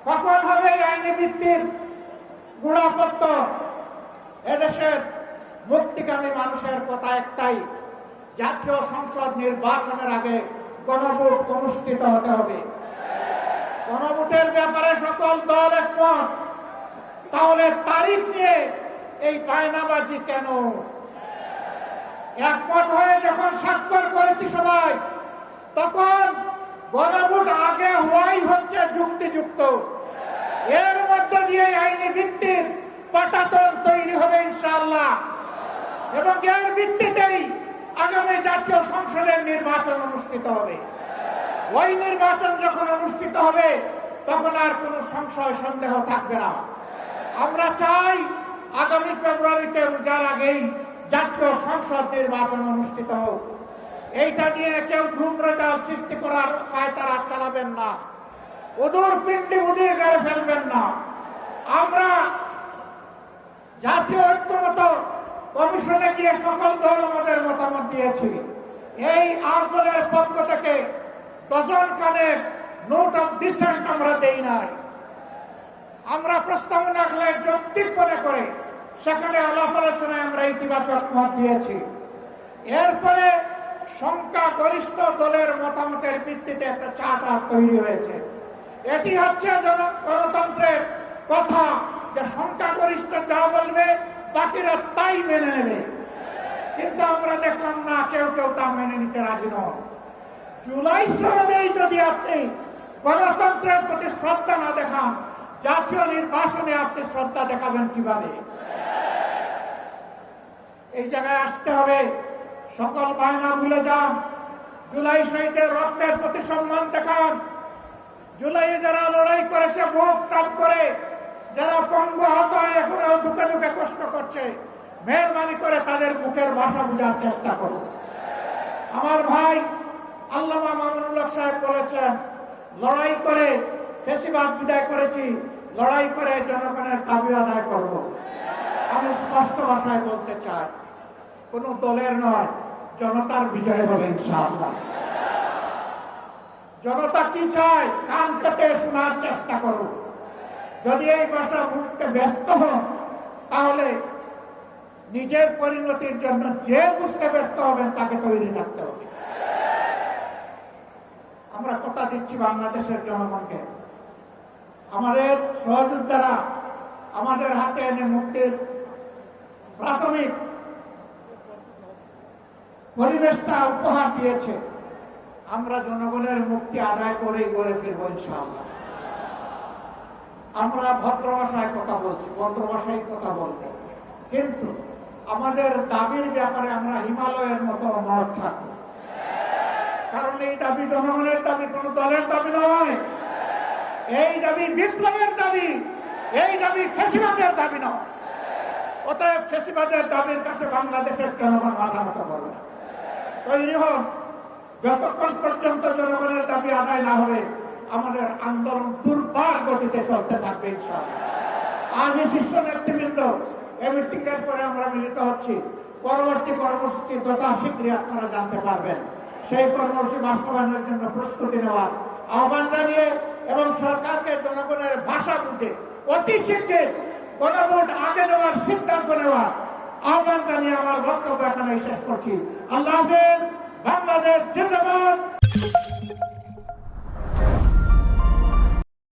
কখন হবে এই আইনি ভিত্তির গুণাপত্তন? এদেশের মুক্তিকামী মানুষের কথা একটাই, জাতীয় সংসদ নির্বাচনের আগে গণভোট অনুষ্ঠিত হতে হবে। গণভোটের ব্যাপারে সকল দল একমত, তাহলে তারিখ নিয়ে এই বায়নাবাজি কেন? একমত হয়ে যখন স্বাক্ষর করেছি সবাই, তখন গণভোট আগে হওয়াই হচ্ছে যুক্তিযুক্ত। এর মধ্য দিয়ে আইনি ভিত্তির পাটাতন তৈরি হবে ইনশাআল্লাহ, এবং এর ভিত্তিতেই আগামী জাতীয় সংসদের নির্বাচন অনুষ্ঠিত হবে। ওই নির্বাচন যখন অনুষ্ঠিত হবে তখন আর কোনো সংশয় সন্দেহ থাকবে না। আমরা চাই আগামী ফেব্রুয়ারিতে রোজার আগেই জাতীয় সংসদ নির্বাচন অনুষ্ঠিত হোক। এইটা নিয়ে কেউ ধূম্রজাল সৃষ্টি করার পায়তারা চালাবেন না, ওদূর পিণ্ডি বুদিয়ে গেড়ে ফেলবেন না। আমরা জাতীয় ঐক্যমত কমিশনে গিয়ে সকল দল আমাদের মতামত দিয়েছি। এই 8 দলের পক্ষ থেকে ডজন খানেক নোট অফ ডিসেন্ট আমরা দেই নাই। আমরা প্রস্তাবনাগুলো যৌক্তিক মনে করে সেখানে আলাপ আলোচনায় আমরা ইতিবাচক মত দিয়েছি। এরপরে সংখ্যাগরিষ্ঠ দলের মতামতের ভিত্তিতে একটা চার্টার তৈরি হয়েছে। এটি হচ্ছে গণতন্ত্রের কথা, যে সংখ্যাগরিষ্ঠ যা বলবে বাকিরা তাই মেনে নেবে। কিন্তু আমরা দেখলাম না, কেউ কেউ তা মেনে নিতে রাজি নন। জুলাই সনদেই যদি আপনি গণতন্ত্রের প্রতি শ্রদ্ধা না দেখান, জাতীয় নির্বাচনে আপনি শ্রদ্ধা দেখাবেন কিভাবে? এই জায়গায় আসতে হবে। সকল বায়না ভুলে যান। জুলাই শহীদের রক্তের প্রতি সম্মান দেখান। জুলাইয়ে যারা লড়াই করেছে বুক টান করে, যারা পঙ্গু আহত হয়ে এখনো দুঃখে দুঃখে কষ্ট করছে, মেহরবানি করে তাদের বুকের ভাষা বোঝার চেষ্টা করুন। আমার ভাই আল্লামা মামুনুল হক সাহেব বলেছেন, লড়াই করে ফ্যাসিবাদ বিদায় করেছি, লড়াই করে জনগণের দাবি আদায় করব। আমি স্পষ্ট ভাষায় বলতে চাই, কোন দলের নয়, জনতার বিজয় হবে ইনশাআল্লাহ। জনতা কি চায় কান পেতে শোনার চেষ্টা করুন। যদি এই ভাষা বুঝতে ব্যস্ত হন, তাহলে নিজের পরিণতির জন্য যে বুঝতে ব্যর্থ হবেন তাকে তৈরি থাকতে হবে। আমরা কথা দিচ্ছি বাংলাদেশের জনগণকে, আমাদের সহযোদ্ধারা আমাদের হাতে এনে মুক্তির প্রাথমিক পরিবেশটা উপহার দিয়েছে। আমরা জনগণের মুক্তি আদায় করেই গড়ে ফিরবো ইনশাআল্লাহ। আমরা ভদ্র ভাষায় কথা বলছি, ভদ্র ভাষায় কথা বলবো, কিন্তু আমাদের দাবির ব্যাপারে আমরা হিমালয়ের মতো অনড় থাকবো। কারণ এই দাবি জনগণের দাবি, কোন দলের দাবি নয়। এই দাবি বিপ্লবের দাবি, এই দাবি ফ্যাসিবাদের দাবি নয়। অতএব ফ্যাসিবাদের দাবির কাছে বাংলাদেশের জনগণ মাথা নত করবে না। তৈরি হন। যতক্ষণ পর্যন্ত জনগণের দাবি আদায় না হবে, আমাদের আন্দোলন দুর্বার গতিতে চলতে থাকবে ইনশাআল্লাহ। আজ শীর্ষ নেতৃবৃন্দ এই মিটিং এর পরে আমরা মিলিত হচ্ছি। পরবর্তী কর্মসূচি যথা শীঘ্রই আপনারা জানতে পারবেন। সেই কর্মসূচি বাস্তবায়নের জন্য প্রস্তুতি নেওয়ার আহ্বান জানিয়ে এবং সরকারকে জনগণের ভাষা বুঝে অতি শীঘ্র গণভোট আগে নেওয়ার সিদ্ধান্ত নেওয়ার আহ্বান জানিয়ে আমার বক্তব্য এখানে শেষ করছি। আল্লাহ হাফেজ। বাংলাদেশ জিন্দাবাদ।